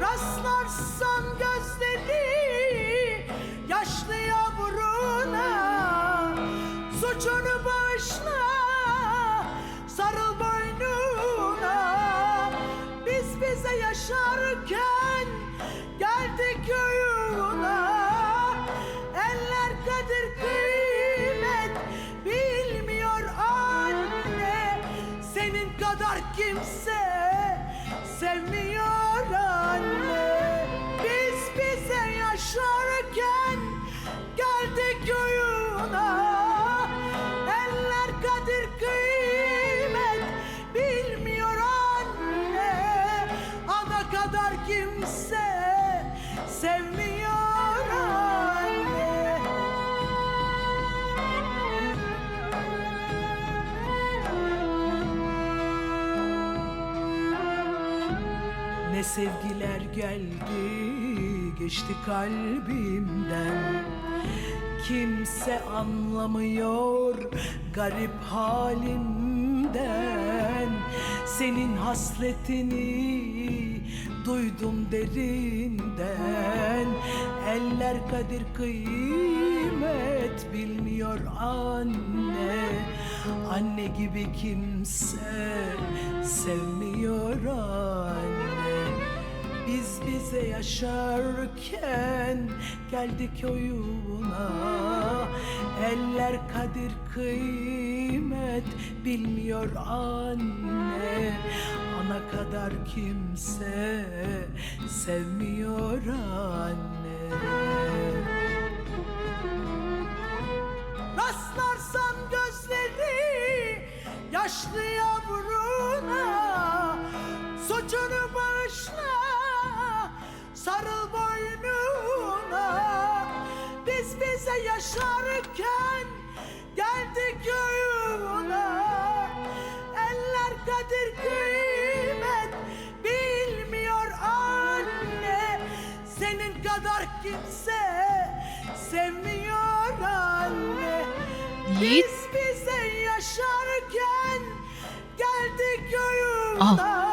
Rastlarsan gözleri yaşlı yavruna, suçunu bağışla, sarıl boynuna. Biz bize yaşarken geldik oyuna. Eller kadir kıymet bilmiyor anne, senin kadar kimse sevmiyor anne. Biz bize yaşarken geldik oyuna. Eller kadir kıymet bilmiyor anne, ana kadar kimse sevmiyor anne. Ne sevgiler geldi geçti kalbimden, kimse anlamıyor garip halimden. Senin hasretini duydum derinden. Eller kadir kıymet bilmiyor anne, anne gibi kimse sevmiyor anne. Biz bize yaşarken geldik oyuna. Eller kadir kıymet bilmiyor anne, ana kadar kimse sevmiyor anne. Rastlarsan gözleri yaşlı yavruna, suçunu bağışla, sarıl boynuna. Biz bize yaşarken geldik oyuna. Eller kadir kıymet bilmiyor anne, senin kadar kimse sevmiyor anne. Yiğit. Biz bize yaşarken geldik oyuna. Al.